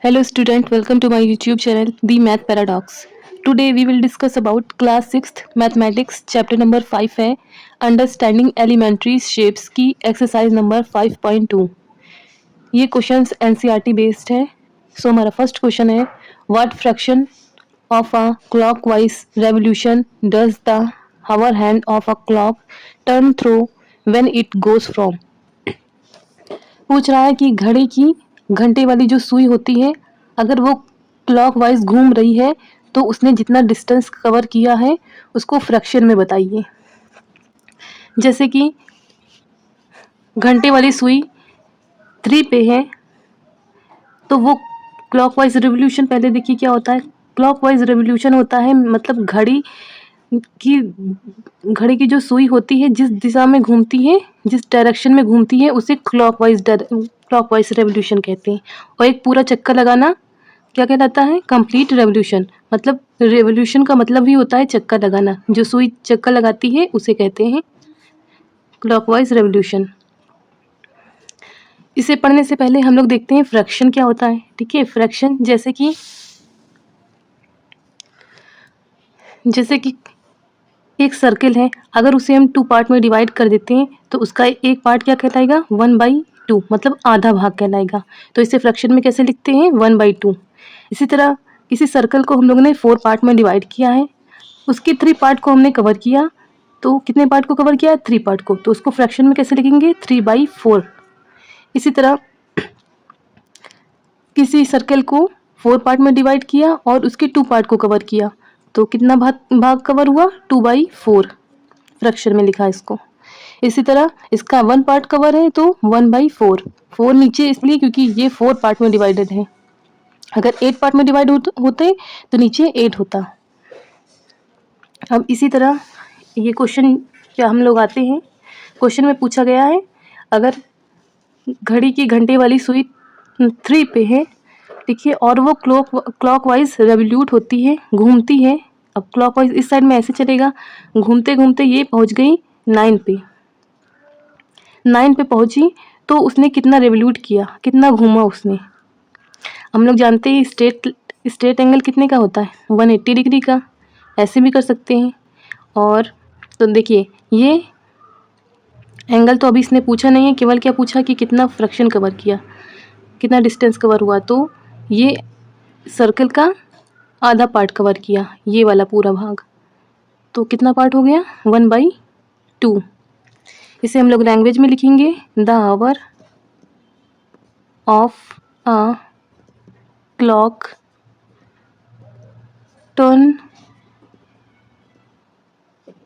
Hello student, welcome to my YouTube channel The Math Paradox. Today we will discuss about class 6th mathematics chapter number 5 है understanding elementary shapes की exercise number 5.2. ये questions NCERT based है. So हमारा first question है what fraction of a clockwise revolution does the hour hand of a clock turn through when it goes from. पूछ रहा है कि घड़ी की घंटे वाली जो सुई होती है अगर वो क्लॉकवाइज घूम रही है तो उसने जितना डिस्टेंस कवर किया है उसको फ्रैक्शन में बताइए. जैसे कि घंटे वाली सुई 3 पे है तो वो क्लॉकवाइज रिवोल्यूशन पहले देखिए क्या होता है. क्लॉकवाइज रिवोल्यूशन होता है मतलब की घड़ी की जो सुई होती है जिस दिशा में घूमती है जिस डायरेक्शन में घूमती है उसे क्लॉकवाइज रेवोल्यूशन कहते हैं. और एक पूरा चक्कर लगाना क्या कहलाता है? Complete revolution. मतलब रेवोल्यूशन का मतलब ही होता है चक्कर लगाना. जो सुई चक्कर लगाती है उसे कहते हैं क्लॉकवाइज रेवोल्यूशन. इसे पढ़ने से पहले हम लोग देखते हैं फ्रैक्शन क्या होता है. ठीक है, फ्रैक्शन जैसे कि एक सर्किल है, अगर उसे हम 2 पार्ट में डिवाइड कर देते हैं तो उसका एक पार्ट क्या कहलाएगा? 1/2 मतलब आधा भाग कहलाएगा. तो इसे फ्रैक्शन में कैसे लिखते हैं? 1/2. इसी तरह किसी सर्कल को हम लोगों ने 4 पार्ट में डिवाइड किया है, उसके 3 पार्ट को हमने कवर किया. तो कितने पार्ट को कवर किया? 3 पार्ट को. तो उसको फ्रैक्शन में कैसे लिखेंगे? 3/4. इसी तरह किसी सर्कल को 4 पार्ट में डिवाइड किया और उसके 2 पार्ट को कवर किया तो कितना भाग कवर हुआ? 2/4. फ्रैक्शन में लिखा इसको. इसी तरह इसका 1 पार्ट कवर है तो 1/4. 4 नीचे इसलिए क्योंकि ये 4 पार्ट में डिवाइडेड है. अगर 8 पार्ट में डिवाइड होते तो नीचे 8 होता. अब इसी तरह ये क्वेश्चन क्या हम लोग आते हैं. क्वेश्चन में पूछा गया है अगर घड़ी की घंटे वाली सुई 3 पे है, देखिए, और वो क्लॉकवाइज रेवोल्यूट होती है, घूमती है. अब क्लॉकवाइज इस साइड में ऐसे चलेगा, घूमते घूमते ये पहुंच गई 9 पे. 9 पे पहुंची तो उसने कितना रेवोल्यूट किया, कितना घूमा उसने. हम लोग जानते हैं स्ट्रेट एंगल कितने का होता है? 180 डिग्री का. ऐसे भी कर सकते हैं. और तो देखिए ये एंगल तो अभी इसने पूछा नहीं है, केवल क्या पूछा कि कितना फ्रैक्शन कवर किया, कितना डिस्टेंस कवर हुआ. तो ये सर्कल का आधा पार्ट कवर किया, ये वाला पूरा भाग. तो कितना पार्ट हो गया? 1/2. इसे हम लोग लैंग्वेज में लिखेंगे the hour of a clock turn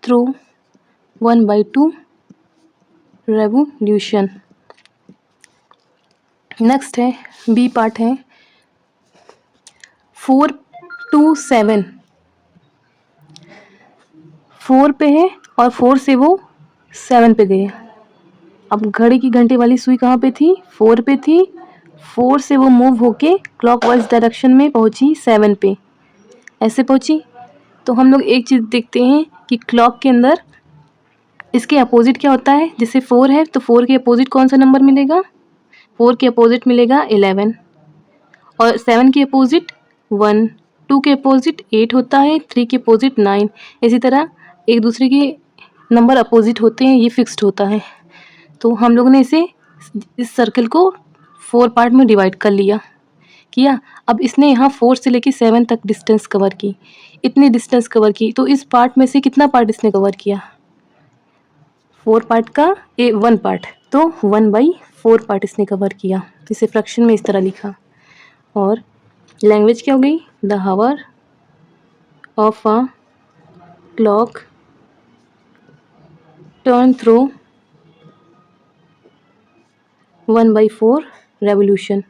through 1/2 revolution. Next है बी पार्ट है 4 to 7. 4 पे है और 4 से वो 7 पे गए. अब घड़ी की घंटे वाली सुई कहाँ पे थी? 4 पे थी. 4 से वो मूव होके क्लॉकवाइज डायरेक्शन में पहुंची 7 पे. ऐसे पहुंची. तो हम लोग एक चीज़ देखते हैं कि क्लॉक के अंदर इसके अपोजिट क्या होता है. जैसे 4 है तो 4 के अपोजिट कौन सा नंबर मिलेगा? 4 के अपोजिट मिलेगा 11. और 7 के अपोजिट 1. 2 के अपोजिट 8 होता है. 3 के अपोजिट 9. इसी तरह एक दूसरे के नंबर अपोजिट होते हैं, ये फिक्स्ड होता है. तो हम लोगों ने इस सर्कल को 4 पार्ट में डिवाइड कर किया. अब इसने यहाँ 4 से लेके 7 तक डिस्टेंस कवर की, इतनी डिस्टेंस कवर की. तो इस पार्ट में से कितना पार्ट इसने कवर किया? 4 पार्ट का 1 पार्ट, तो 1/4 पार्ट इसने कवर किया. इसे फ्रैक्शन में इस तरह लिखा. और लैंग्वेज क्या हो गई? The hour of a clock turn through 1/4 revolution.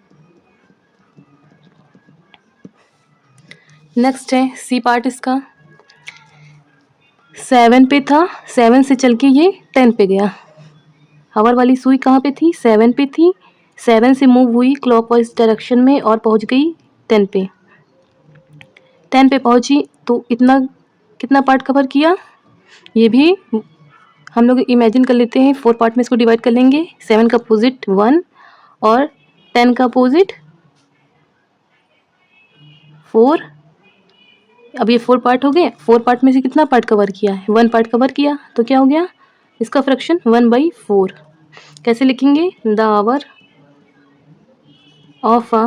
Next है सी पार्ट. इसका 7 पे था, 7 से चल के ये 10 पे गया. हावर वाली सुई कहाँ पे थी? 7 पे थी. 7 से मूव हुई क्लॉकवाइज डायरेक्शन में और पहुंच गई 10 पे. 10 पे पहुंची तो कितना पार्ट कवर किया? ये भी हम लोग इमेजिन कर लेते हैं. 4 पार्ट में इसको डिवाइड कर लेंगे. 7 का अपोजिट 1 और 10 का अपोजिट 4, अब ये 4 पार्ट हो गए। 4 पार्ट में से कितना पार्ट कवर किया है? 1 पार्ट कवर किया, तो क्या हो गया इसका फ्रैक्शन 1/4। कैसे लिखेंगे? The hour of a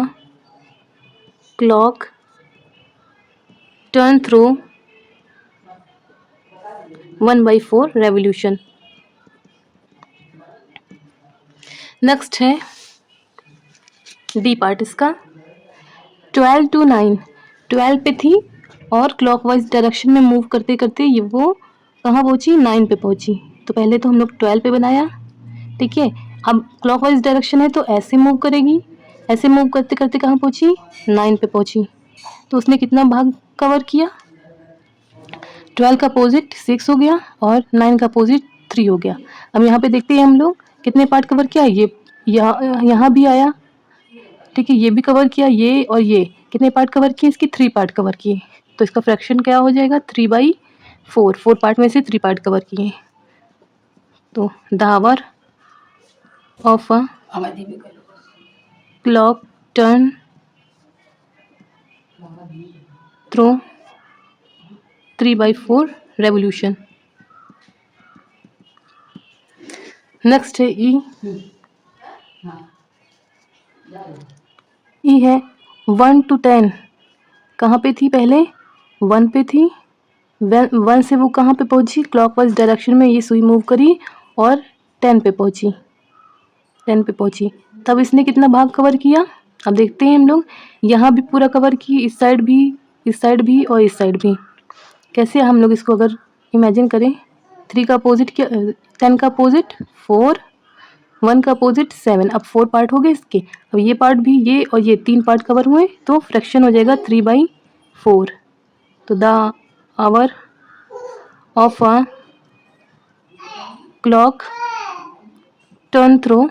clock turn through 1/4 revolution. Next है डी पार्ट इसका। 12 to 9, 12 पे थी और क्लॉकवाइज डायरेक्शन में मूव करते करते ये वो कहाँ पहुंची? 9 पे पहुंची। तो पहले तो हम लोग 12 पे बनाया, ठीक है। अब क्लॉकवाइज डायरेक्शन है तो ऐसे मूव करेगी, ऐसे मूव करते करते कहाँ पहुंची? 9 पे पहुंची। तो उसने कितना भाग कवर किया? 12 का अपोजिट 6 हो गया और 9 का अपोजिट 3 हो गया। अब यहाँ पे देखते हैं हम लोग कितने पार्ट कवर किया। ये यहाँ भी आया, ठीक है, ये भी कवर किया, ये और ये कितने पार्ट कवर किए? इसकी 3 पार्ट कवर किए। तो इसका फ्रैक्शन क्या हो जाएगा? 3/4। 4 पार्ट में से 3 पार्ट कवर किए। तो the hour of a clock turn through 3/4 revolution. Next है ई। ई है 1 to 10। कहाँ पे थी? पहले 1 पे थी। 1 से वो कहाँ पे पहुंची? क्लॉकवाइज डायरेक्शन में ये सुई मूव करी और 10 पे पहुंची। 10 पे पहुंची, तब इसने कितना भाग कवर किया? अब देखते हैं हम लोग। यहाँ भी पूरा कवर की, इस साइड भी, इस साइड भी और इस साइड भी। कैसे हम लोग इसको अगर इमेजिन करें? 3 का अपोजिट क्या? 10 का अपोजिट 4, 1 का अपोजिट 7। अब 4 पार्ट हो गए इसके। अब ये पार्ट भी, ये और ये 3 पार्ट कवर हुए, तो फ्रैक्शन हो जाएगा 3/4। तो the hour of a clock turn through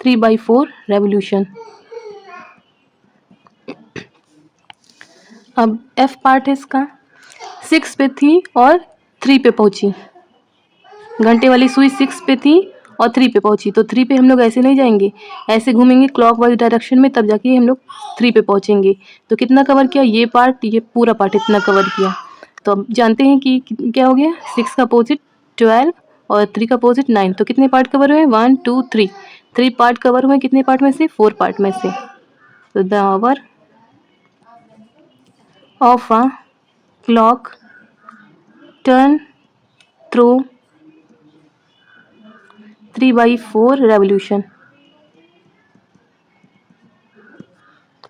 3/4 revolution. अब एफ पार्ट है इसका। 6 पे थी और 3 पे पहुंची। घंटे वाली सुई 6 पे थी और 3 पे पहुंची। तो 3 पे हम लोग ऐसे नहीं जाएंगे, ऐसे घूमेंगे क्लॉकवाइज डायरेक्शन में, तब जाके हम लोग 3 पे पहुंचेंगे। तो कितना कवर किया? ये पार्ट, ये पूरा पार्ट इतना कवर किया। तो अब जानते हैं कि क्या हो गया? 6 का अपोजिट 12 और 3 का अपोजिट 9। तो कितने पार्ट कवर हुए? 1 2 3। 3 पार्ट कवर हुए कितने पार्ट में से? 4 पार्ट में से। तो the hour of a clock turn through 3/4 revolution.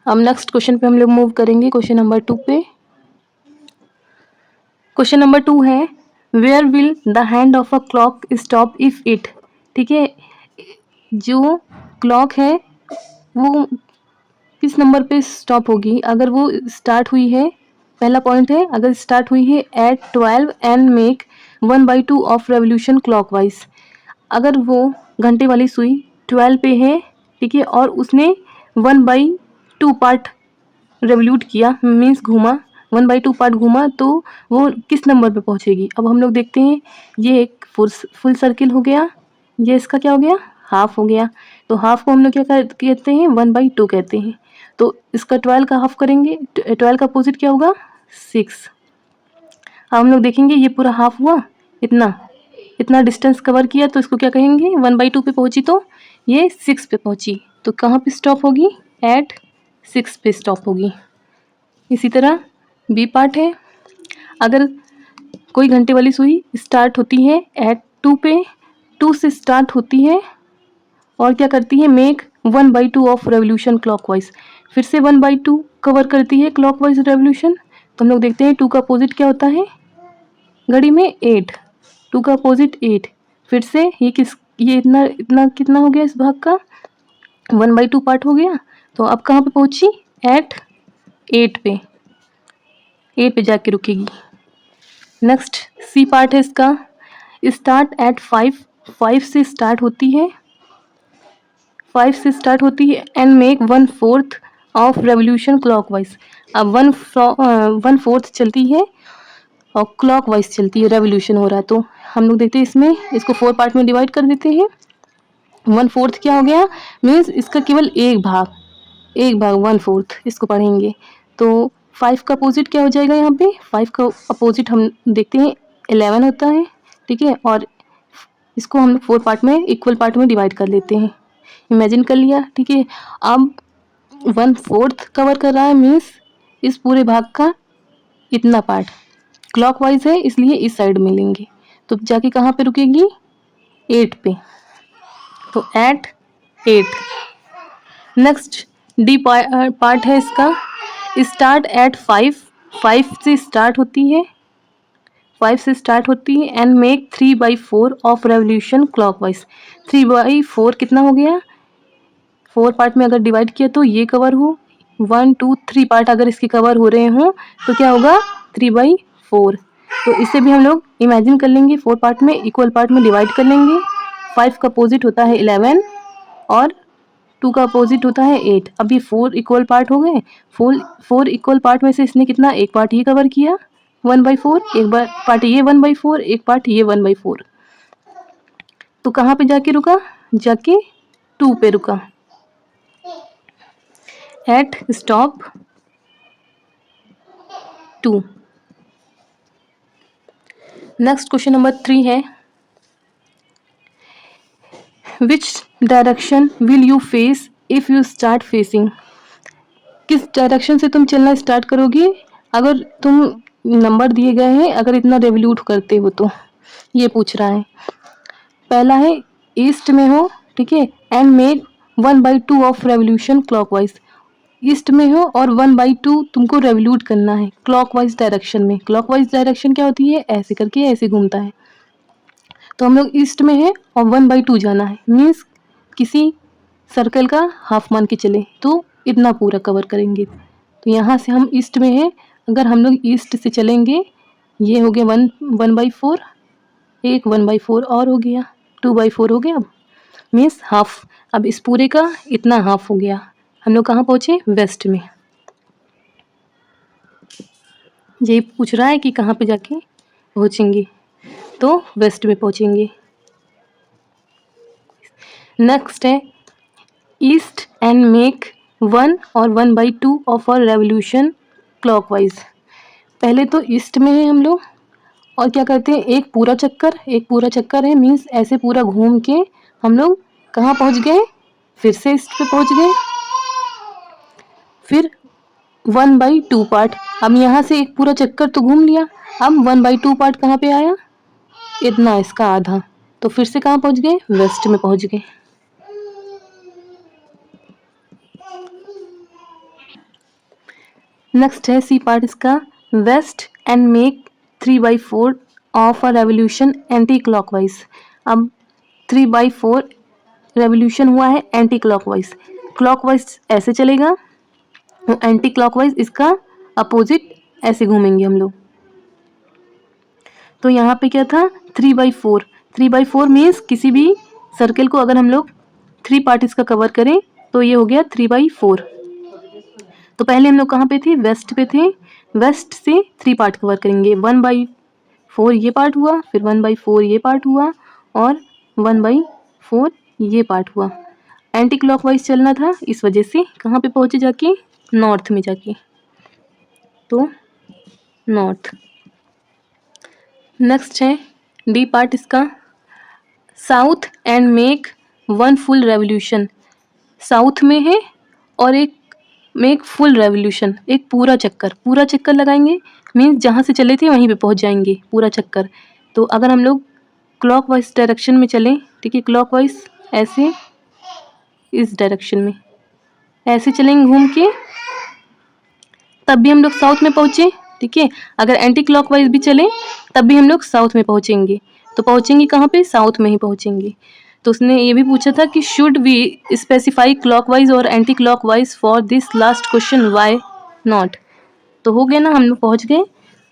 अब नेक्स्ट क्वेश्चन पे हम लोग मूव करेंगे, क्वेश्चन नंबर 2 पे। क्वेश्चन नंबर 2 है where will the hand of a clock stop if it, ठीक है, जो क्लॉक है वो किस नंबर पे स्टॉप होगी अगर वो स्टार्ट हुई है? पहला पॉइंट है, अगर स्टार्ट हुई है at 12 and make 1/2 of revolution clockwise. अगर वो घंटे वाली सुई 12 पे है, ठीक है, और उसने 1/2 पार्ट रेवोल्यूट किया, मीन्स घूमा, 1/2 पार्ट घूमा, तो वो किस नंबर पे पहुंचेगी? अब हम लोग देखते हैं, ये एक फुल सर्किल हो गया, ये इसका क्या हो गया? हाफ हो गया। तो हाफ को हम लोग क्या कहते हैं? 1/2 कहते हैं। तो इसका 12 का हाफ करेंगे, 12 का अपोजिट क्या होगा? 6। अब हम लोग देखेंगे ये पूरा हाफ हुआ, इतना इतना डिस्टेंस कवर किया, तो इसको क्या कहेंगे? 1/2 पे पहुंची, तो ये 6 पे पहुंची, तो कहाँ पे स्टॉप होगी? एट 6 पे स्टॉप होगी। इसी तरह बी पार्ट है, अगर कोई घंटे वाली सुई स्टार्ट होती है एट 2 पे, 2 से स्टार्ट होती है और क्या करती है? मेक 1/2 ऑफ रेवोल्यूशन क्लॉकवाइज, फिर से 1/2 कवर करती है क्लॉकवाइज रेवोल्यूशन। तो हम लोग देखते हैं 2 का अपोजिट क्या होता है घड़ी में? 8। 2 का अपोजिट 8। फिर से ये इतना इतना कितना हो गया इस भाग का? 1/2 पार्ट हो गया। तो अब कहाँ पे पहुंची? एट 8 पे, 8 पे जाके रुकेगी। नेक्स्ट सी पार्ट है इसका। स्टार्ट एट 5, 5 से स्टार्ट होती है, 5 से स्टार्ट होती है and make 1/4 of revolution clockwise. अब 1/4 चलती है और क्लॉकवाइज चलती है, रेवोल्यूशन हो रहा है। तो हम लोग देखते हैं इसमें, इसको 4 पार्ट में डिवाइड कर देते हैं। 1/4 क्या हो गया? मीन्स इसका केवल एक भाग, एक भाग 1/4 इसको पढ़ेंगे। तो 5 का अपोजिट क्या हो जाएगा यहाँ पे? 5 का अपोजिट हम देखते हैं 11 होता है, ठीक है। और इसको हम 4 पार्ट में इक्वल पार्ट में डिवाइड कर लेते हैं। इमेजिन कर लिया, ठीक है। अब 1/4 कवर कर रहा है, मीन्स इस पूरे भाग का इतना पार्ट क्लॉकवाइज है, इसलिए इस साइड में लेंगे। तो जाके कहाँ पे रुकेगी? 8 पे। तो एट 8। नेक्स्ट डी पार्ट है इसका, स्टार्ट एट 5। 5 से स्टार्ट होती है, 5 से स्टार्ट होती है and make 3/4 of revolution clockwise. 3/4 कितना हो गया? 4 पार्ट में अगर डिवाइड किया तो ये कवर हो, 1 2 3 पार्ट अगर इसके कवर हो रहे हों तो क्या होगा? 3/4। तो इसे भी हम लोग इमेजिन कर लेंगे, 4 पार्ट में इक्वल पार्ट में डिवाइड कर लेंगे। 5 का अपोजिट होता है 11 और 2 का अपोजिट होता है 8। अब ये 4 इक्वल पार्ट हो गए। 4 इक्वल पार्ट में से इसने कितना? एक पार्ट ये कवर किया 1/4, एक बार पार्ट ये 1/4, एक पार्ट ये 1/4। तो कहाँ पे जाके रुका? जाके 2 पे रुका, at stop 2। Next question number 3 है, which direction will you face if you start facing? किस डायरेक्शन से तुम चलना स्टार्ट करोगे अगर तुम नंबर दिए गए हैं, अगर इतना रेवोल्यूट करते हो तो? ये पूछ रहा है। पहला है ईस्ट में हो, ठीक है, and make 1/2 of revolution clockwise. East में हो और 1/2 तुमको रेवोल्यूट करना है क्लॉकवाइज डायरेक्शन में। क्लॉकवाइज डायरेक्शन क्या होती है? ऐसे करके ऐसे घूमता है। तो हम लोग ईस्ट में है और 1/2 जाना है, मीन्स किसी सर्कल का हाफ मान के चले तो इतना पूरा कवर करेंगे। तो यहाँ से हम ईस्ट में हैं, अगर हम लोग ईस्ट से चलेंगे, ये हो गया 1/4, एक 1/4 और हो गया, 2/4 हो गया। अब मीन्स हाफ, अब इस पूरे का इतना हाफ हो गया। हम लोग कहाँ पहुँचे? वेस्ट में। यही पूछ रहा है कि कहाँ पे जाके पहुँचेंगे, तो वेस्ट में पहुँचेंगे। नेक्स्ट है ईस्ट एंड मेक 1 और 1/2 ऑफ अ रेवोल्यूशन क्लॉकवाइज। पहले तो ईस्ट में है हम लोग और क्या करते हैं? एक पूरा चक्कर है, मीन्स ऐसे पूरा घूम के हम लोग कहाँ पहुँच गए? फिर से ईस्ट पे पहुँच गए। फिर 1/2 पार्ट, अब यहाँ से एक पूरा चक्कर तो घूम लिया, अब 1/2 पार्ट कहाँ पे आया? इतना, इसका आधा। तो फिर से कहाँ पहुँच गए? वेस्ट में पहुँच गए। नेक्स्ट है सी पार्ट इसका, west and make 3/4 of a revolution anticlockwise. अब 3/4 रेवोल्यूशन हुआ है एंटी क्लॉकवाइज, क्लॉकवाइज ऐसे चलेगा, एंटी क्लॉकवाइज इसका अपोजिट ऐसे घूमेंगे हम लोग। तो यहाँ पे क्या था? 3/4। 3/4 मीन्स किसी भी सर्कल को अगर हम लोग 3 पार्ट इसका कवर करें तो ये हो गया 3/4। तो पहले हम लोग कहाँ पे थे? वेस्ट पे थे। वेस्ट से 3 पार्ट कवर करेंगे, 1/4 ये पार्ट हुआ, फिर 1/4 ये पार्ट हुआ और 1/4 ये पार्ट हुआ। एंटी क्लॉकवाइज चलना था, इस वजह से कहाँ पे पहुँचे? जाके नॉर्थ में जाके, तो नॉर्थ। नेक्स्ट है डी पार्ट इसका, south and make 1 full revolution. South में है और एक मेक फुल रेवोल्यूशन, एक पूरा चक्कर लगाएंगे, मीन्स जहाँ से चले थे वहीं पे पहुँच जाएंगे पूरा चक्कर। तो अगर हम लोग क्लॉकवाइज डायरेक्शन में चलें, ठीक है, क्लॉकवाइज ऐसे इस डायरेक्शन में ऐसे चलेंगे घूम के, तब भी हम लोग साउथ में पहुँचे, ठीक है। अगर एंटी क्लॉकवाइज भी चलें तब भी हम लोग साउथ में पहुँचेंगे। तो पहुँचेंगे कहाँ पे? साउथ में ही पहुँचेंगे। तो उसने ये भी पूछा था कि शुड वी स्पेसिफाई क्लॉकवाइज और anti clockwise for this last question, why not? तो हो गया ना, हम लोग पहुँच गए।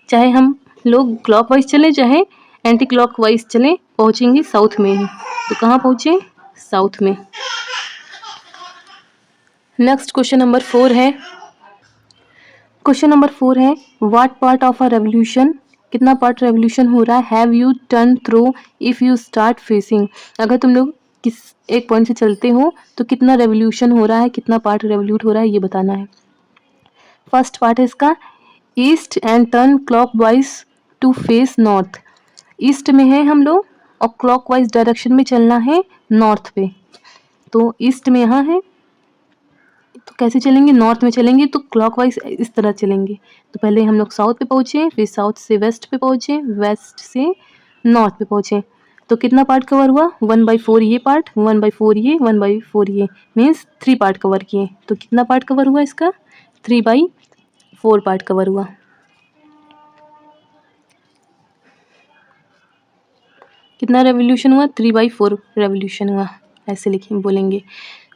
चाहे हम लोग क्लॉकवाइज चले चाहे एंटी क्लॉकवाइज चले, पहुँचेंगे साउथ में ही। तो कहाँ पहुँचे? साउथ में। नेक्स्ट क्वेश्चन नंबर 4 है, क्वेश्चन नंबर 4 है, what part of a revolution, कितना पार्ट रेवोल्यूशन हो रहा है, have U turn through if you start facing? अगर तुम लोग किस एक पॉइंट से चलते हो तो कितना रेवोल्यूशन हो रहा है, कितना पार्ट रेवोल्यूट हो रहा है, ये बताना है। फर्स्ट पार्ट है इसका, east and turn clockwise to face north. East में है हम लोग और क्लॉकवाइज डायरेक्शन में चलना है नॉर्थ पे। तो ईस्ट में यहाँ है तो कैसे चलेंगे, नॉर्थ में चलेंगे तो क्लॉकवाइज इस तरह चलेंगे। तो पहले हम लोग साउथ पे पहुँचे, फिर साउथ से वेस्ट पे पहुँचे, वेस्ट से नॉर्थ पे पहुँचे। तो कितना पार्ट कवर हुआ, 1/4 ये पार्ट, 1/4 ये, 1/4 ये, मीन्स 3 पार्ट कवर किए। तो कितना पार्ट कवर हुआ इसका, 3/4 पार्ट कवर हुआ। कितना रेवोल्यूशन हुआ, 3/4 रेवोल्यूशन हुआ, ऐसे लिखेंगे बोलेंगे।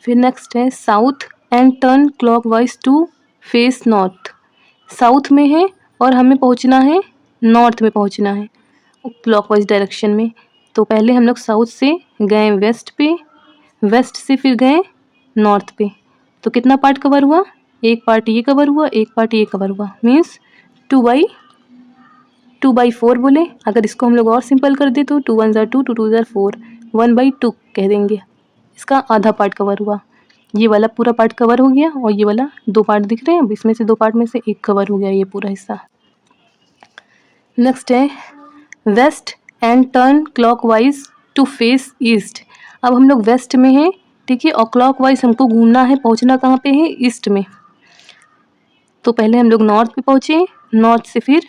फिर नेक्स्ट है south and turn clockwise to face north. South में है और हमें पहुंचना है नॉर्थ में, पहुंचना है क्लॉकवाइज डायरेक्शन में। तो पहले हम लोग साउथ से गए वेस्ट पे, वेस्ट से फिर गए नॉर्थ पे। तो कितना पार्ट कवर हुआ, एक पार्ट ये कवर हुआ, एक पार्ट ये कवर हुआ, मीन्स 2/4 बोले। अगर इसको हम लोग और सिंपल कर दे तो 2 1 2, 2 2 4, 1/2 कह देंगे। इसका आधा पार्ट कवर हुआ, ये वाला पूरा पार्ट कवर हो गया और ये वाला 2 पार्ट दिख रहे हैं, अब इसमें से 2 पार्ट में से एक कवर हो गया, ये पूरा हिस्सा। नेक्स्ट है west and turn clockwise to face east. अब हम लोग वेस्ट में हैं, ठीक है, और क्लॉकवाइज हमको घूमना है, पहुंचना कहाँ पे है, ईस्ट में। तो पहले हम लोग नॉर्थ पे पहुँचे, नॉर्थ से फिर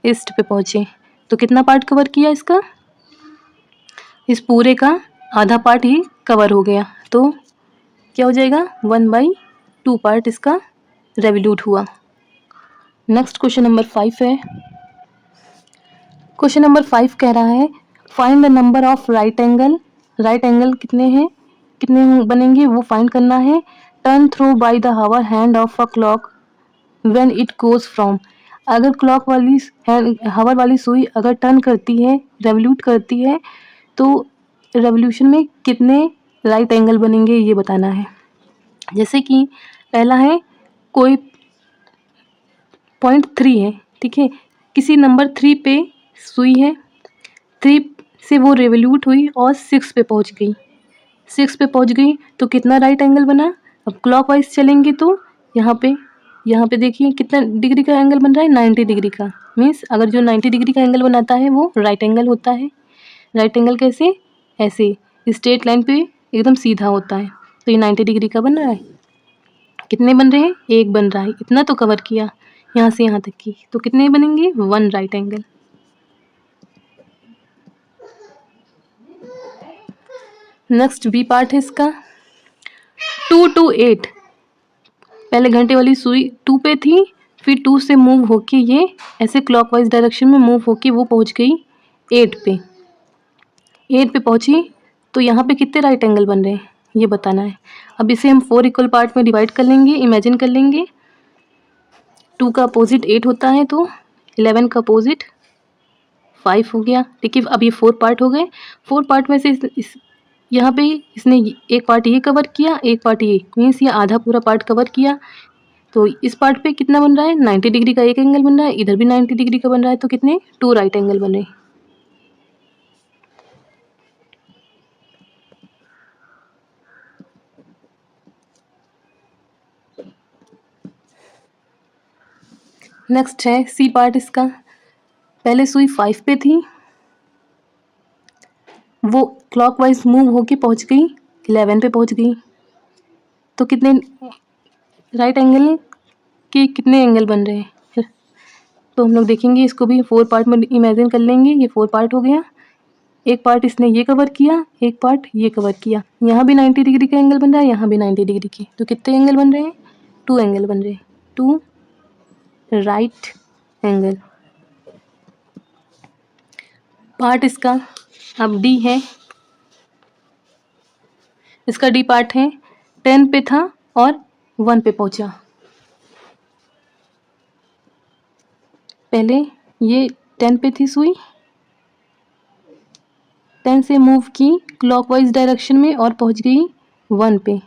ईस्ट पे पहुँचे। तो कितना पार्ट कवर किया इसका, इस पूरे का आधा पार्ट ही कवर हो गया। तो क्या हो जाएगा, 1/2 पार्ट इसका रेवोल्यूट हुआ। नेक्स्ट क्वेश्चन नंबर 5 है। क्वेश्चन नंबर 5 कह रहा है find the number of right angle. Right angle कितने हैं, कितने बनेंगे वो फाइंड करना है। Turn through by the hour hand of a clock when it goes from. अगर क्लॉक वाली हावर वाली सुई अगर टर्न करती है, रेवोल्यूट करती है, तो रेवोल्यूशन में कितने राइट एंगल बनेंगे ये बताना है। जैसे कि पहला है कोई 0.3 है, ठीक है, किसी नंबर 3 पे सुई है, 3 से वो रेवोल्यूट हुई और 6 पे पहुंच गई, 6 पे पहुंच गई तो कितना राइट एंगल बना। अब क्लॉकवाइज चलेंगे तो यहाँ पे देखिए कितना डिग्री का एंगल बन रहा है, 90 डिग्री का। मीन्स अगर जो 90 डिग्री का एंगल बनाता है वो राइट एंगल होता है। राइट एंगल कैसे, ऐसे स्ट्रेट लाइन पे एकदम सीधा होता है। तो ये 90 डिग्री का बन रहा है। कितने बन रहे हैं, एक बन रहा है, इतना तो कवर किया यहाँ से यहाँ तक की। तो कितने बनेंगे, 1 right angle. Next B part है इसका 2 to 8। पहले घंटे वाली सुई 2 पे थी, फिर 2 से मूव होके ये ऐसे क्लॉकवाइज डायरेक्शन में मूव होके वो पहुंच गई 8 पे। 8 पे पहुंची तो यहाँ पे कितने राइट एंगल बन रहे हैं ये बताना है। अब इसे हम 4 इक्वल पार्ट में डिवाइड कर लेंगे, इमेजिन कर लेंगे। 2 का अपोजिट 8 होता है तो 11 का अपोजिट 5 हो गया, ठीक है। अब ये 4 पार्ट हो गए। 4 पार्ट में से यहाँ पे इसने एक पार्ट ये कवर किया, एक पार्ट ये, मीन्स ये आधा पूरा पार्ट कवर किया। तो इस पार्ट पे कितना बन रहा है, 90 डिग्री का एक एंगल बन रहा है, इधर भी 90 डिग्री का बन रहा है, तो कितने 2 राइट एंगल बन रहे हैं। नेक्स्ट है सी पार्ट इसका। पहले सुई 5 पे थी, वो क्लॉकवाइज मूव होके पहुंच गई 11 पे पहुंच गई। तो कितने राइट एंगल के कितने एंगल बन रहे हैं। तो हम लोग देखेंगे इसको भी 4 पार्ट में इमेजिन कर लेंगे। ये 4 पार्ट हो गया, एक पार्ट इसने ये कवर किया, एक पार्ट ये कवर किया। यहाँ भी 90 डिग्री का एंगल बन रहा है, यहाँ भी 90 डिग्री की। तो कितने एंगल बन रहे हैं, 2 एंगल बन रहे हैं, 2 राइट एंगल। पार्ट इसका अब डी है। इसका डी पार्ट है 10 पे था और 1 पे पहुंचा। पहले ये 10 पे थी सुई, 10 से मूव की क्लॉकवाइज डायरेक्शन में और पहुंच गई 1 पे।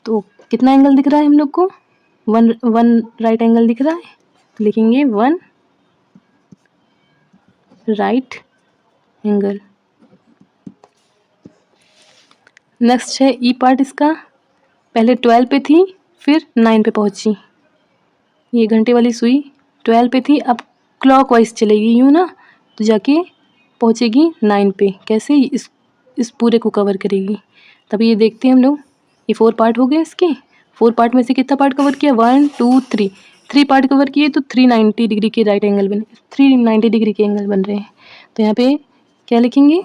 तो कितना एंगल दिख रहा है हम लोग को, 1 राइट एंगल दिख रहा है। तो लिखेंगे 1 राइट एंगल। नेक्स्ट है ई पार्ट इसका, पहले 12 पे थी फिर 9 पे पहुंची। ये घंटे वाली सुई 12 पे थी, अब क्लॉकवाइज चलेगी यूँ ना, तो जाके पहुंचेगी 9 पे। कैसे? इस पूरे को कवर करेगी। तब ये देखते हैं हम लोग, ये 4 पार्ट हो गए इसके। 4 पार्ट में से कितना पार्ट कवर किया? 1 2 3, 3 पार्ट कवर किए तो 390 डिग्री के राइट एंगल बने, 390 डिग्री के एंगल बन रहे हैं। तो यहाँ पे क्या लिखेंगे?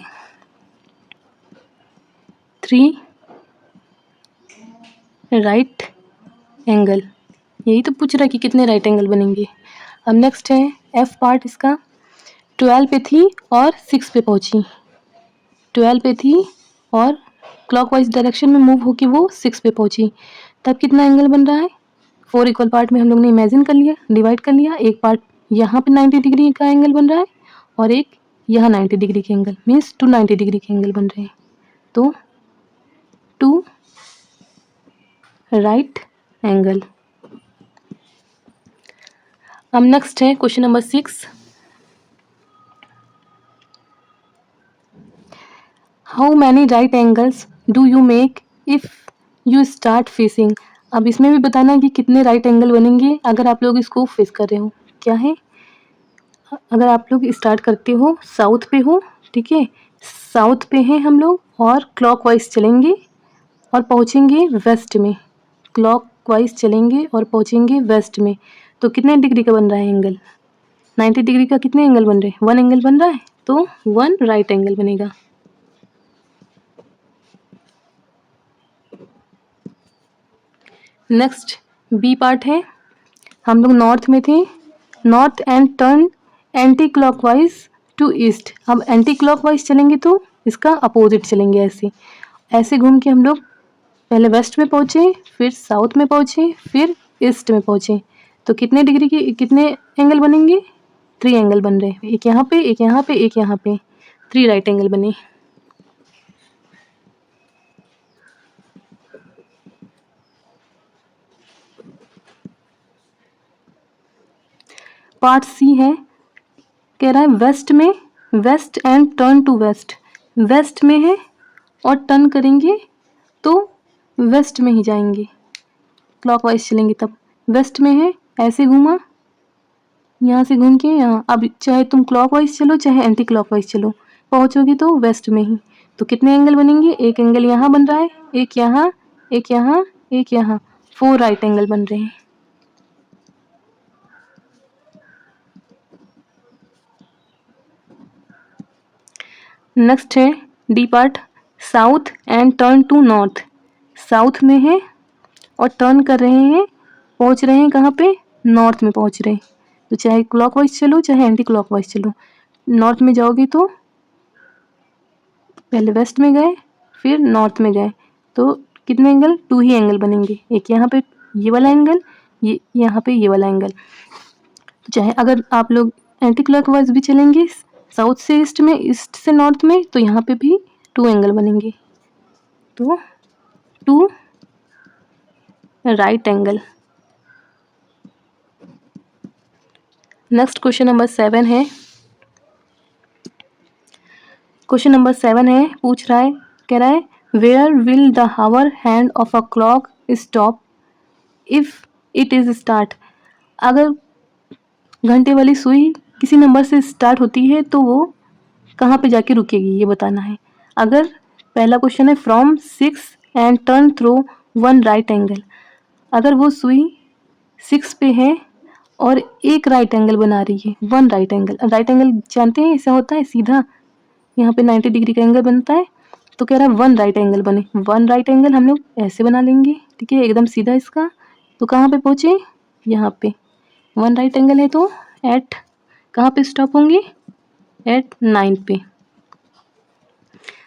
3 राइट एंगल। यही तो पूछ रहा है कि कितने राइट एंगल बनेंगे। अब नेक्स्ट है एफ पार्ट इसका, 12 पे थी और 6 पे पहुंची। 12 पे थी और क्लॉकवाइज डायरेक्शन में मूव होके वो 6 पे पहुंची, तब कितना एंगल बन रहा है? 4 इक्वल पार्ट में हम लोग ने इमेजिन कर लिया, डिवाइड कर लिया। एक पार्ट यहाँ पे 90 डिग्री का एंगल बन रहा है और एक यहाँ 90 डिग्री के एंगल, मीन्स 290 डिग्री के एंगल बन रहे हैं। तो 2 राइट एंगल। अब नेक्स्ट है question number 6, how many right angles do you make if you start facing. अब इसमें भी बताना है कि कितने राइट एंगल बनेंगे अगर आप लोग इसको फेस कर रहे हो। क्या है? अगर आप लोग स्टार्ट करते हो साउथ पे हो, ठीक है, साउथ पे हैं हम लोग और क्लॉकवाइज चलेंगे और पहुंचेंगे वेस्ट में, क्लॉकवाइज चलेंगे और पहुंचेंगे वेस्ट में, तो कितने डिग्री का बन रहा है एंगल? 90 डिग्री का कितने एंगल बन रहे हैं? 1 एंगल बन रहा है, तो 1 राइट एंगल बनेगा। नेक्स्ट बी पार्ट है, हम लोग नॉर्थ में थे, north and turn anticlockwise to east. अब एंटी क्लॉकवाइज चलेंगे तो इसका अपोजिट चलेंगे, ऐसे ऐसे घूम के हम लोग पहले वेस्ट में पहुँचे, फिर साउथ में पहुँचे, फिर ईस्ट में पहुँचे, तो कितने डिग्री के कितने एंगल बनेंगे? 3 एंगल बन रहे हैं, एक यहाँ पे, एक यहाँ पे, एक यहाँ पे, 3 राइट एंगल बने। पार्ट सी है, कह रहा है वेस्ट में, west and turn to west. West में है और टर्न करेंगे तो वेस्ट में ही जाएंगे, क्लॉकवाइज चलेंगे तब। वेस्ट में है, ऐसे घूमा, यहाँ से घूम के यहाँ, अब चाहे तुम क्लॉकवाइज चलो चाहे एंटी क्लॉकवाइज चलो, पहुँचोगे तो वेस्ट में ही। तो कितने एंगल बनेंगे? एक एंगल यहाँ बन रहा है, एक यहाँ, एक यहाँ, एक यहाँ, 4 राइट एंगल बन रहे हैं। नेक्स्ट है D part, south and turn to north. South में है और टर्न कर रहे हैं, पहुंच रहे हैं कहाँ पे? नॉर्थ में पहुंच रहे हैं। तो चाहे क्लॉकवाइज चलो चाहे एंटी क्लॉकवाइज चलो, नॉर्थ में जाओगे तो पहले वेस्ट में गए फिर नॉर्थ में गए, तो कितने एंगल? 2 ही एंगल बनेंगे, एक यहाँ पे ये वाला एंगल, ये यहाँ पे ये वाला एंगल। तो चाहे अगर आप लोग एंटी क्लॉकवाइज भी चलेंगे साउथ से ईस्ट में, ईस्ट से नॉर्थ में, तो यहाँ पे भी 2 एंगल बनेंगे, तो 2 right angle. Next question number 7 है, क्वेश्चन नंबर 7 है, पूछ रहा है, कह रहा है where will the hour hand of a clock stop if it is start. अगर घंटे वाली सुई किसी नंबर से स्टार्ट होती है तो वो कहाँ पे जाके रुकेगी, ये बताना है। अगर पहला क्वेश्चन है from 6 and turn through 1 right angle, अगर वो सुई 6 पे है और एक राइट एंगल बना रही है, 1 राइट एंगल। राइट एंगल जानते हैं ऐसा होता है, सीधा यहाँ पे 90 डिग्री का एंगल बनता है, तो कह रहा है 1 राइट एंगल बने। 1 राइट एंगल हम लोग ऐसे बना लेंगे, ठीक है, एकदम सीधा इसका। तो कहाँ पे पहुँचे? यहाँ पे 1 राइट एंगल है, तो एट कहाँ पे स्टॉप होंगे? एट 9 पे।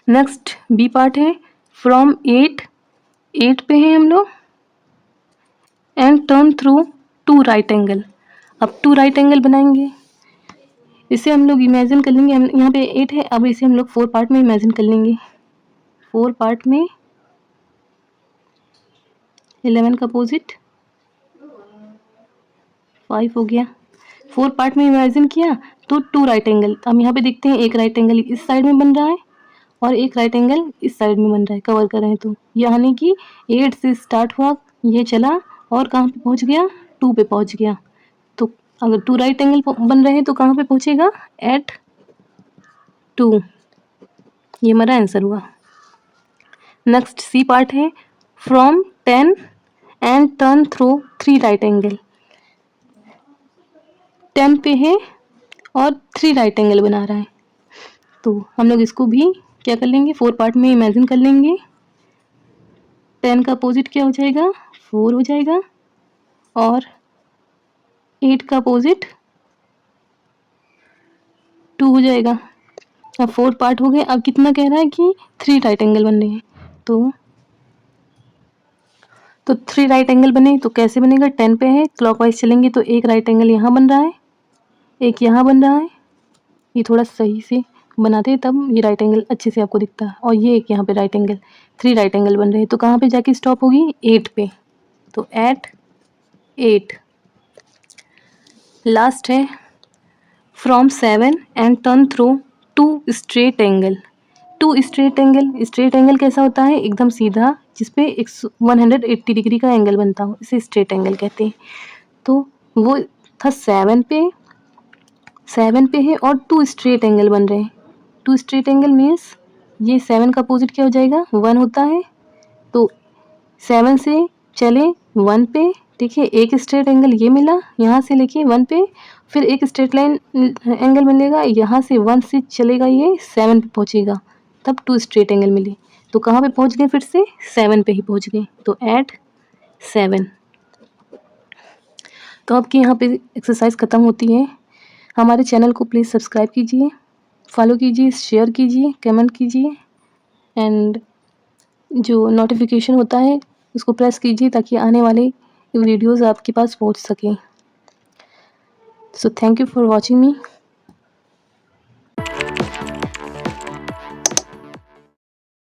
नेक्स्ट बी पार्ट है, फ्रॉम 8 पे हैं हम लोग and turn through 2 right angle. अब 2 राइट एंगल बनाएंगे, इसे हम लोग इमेजिन कर लेंगे। हम यहाँ पे 8 है, अब इसे हम लोग 4 पार्ट में इमेजिन कर लेंगे। 4 पार्ट में 11 का अपोजिट 5 हो गया। 4 पार्ट में इमेजिन किया तो 2 राइट एंगल। अब यहाँ पे देखते हैं एक राइट एंगल इस साइड में बन रहा है और एक राइट एंगल इस साइड में बन रहा है, कवर कर रहे हैं तो, यानी कि 8 से स्टार्ट हुआ, ये चला और कहाँ पे पहुँच गया, 2 पे पहुँच गया। तो अगर 2 राइट एंगल बन रहे हैं तो कहाँ पे पहुँचेगा, एट 2। ये हमारा आंसर हुआ। नेक्स्ट सी पार्ट है, from 10 and turn through 3 right angle. 10 पे है और 3 राइट एंगल बना रहा है, तो हम लोग इसको भी क्या कर लेंगे, 4 पार्ट में इमेजिन कर लेंगे। 10 का अपोजिट क्या हो जाएगा, 4 हो जाएगा, और 8 का अपोजिट 2 हो जाएगा। अब 4 पार्ट हो गए। अब कितना कह रहा है कि 3 राइट एंगल बन रहे हैं, तो 3 राइट एंगल बने तो कैसे बनेगा, 10 पे है, क्लॉकवाइज चलेंगे तो एक राइट एंगल यहाँ बन रहा है, एक यहाँ बन रहा है। ये थोड़ा सही से बनाते हैं तब ये राइट एंगल अच्छे से आपको दिखता है। और ये एक यहाँ पे राइट एंगल, 3 राइट एंगल बन रहे हैं, तो कहाँ पे जाके स्टॉप होगी, 8 पे, तो एट 8। लास्ट है, from 7 and turn through 2 straight angle. 2 straight angle, straight angle कैसा होता है, एकदम सीधा, जिसपे 180 डिग्री का एंगल बनता हो, इसे स्ट्रेट एंगल कहते हैं। तो वो था 7 पे है और 2 स्ट्रेट एंगल बन रहे हैं। 2 स्ट्रेट एंगल मीन्स ये 7 का अपोजिट क्या हो जाएगा, 1 होता है, तो 7 से चले 1 पे, देखिए एक स्ट्रेट एंगल ये मिला यहाँ से लेके 1 पे, फिर एक स्ट्रेट लाइन एंगल मिलेगा यहाँ से 1 से चलेगा, ये 7 पे पहुँचेगा, तब 2 स्ट्रेट एंगल मिले। तो कहाँ पे पहुँच गए, फिर से 7 पे ही पहुँच गए, तो एट 7। तो आपकी यहाँ पे एक्सरसाइज ख़त्म होती है। हमारे चैनल को प्लीज़ सब्सक्राइब कीजिए, फॉलो कीजिए, शेयर कीजिए, कमेंट कीजिए, एंड जो नोटिफिकेशन होता है उसको प्रेस कीजिए ताकि आने वाले वीडियोज़ आपके पास पहुंच सकें। So thank you for watching me.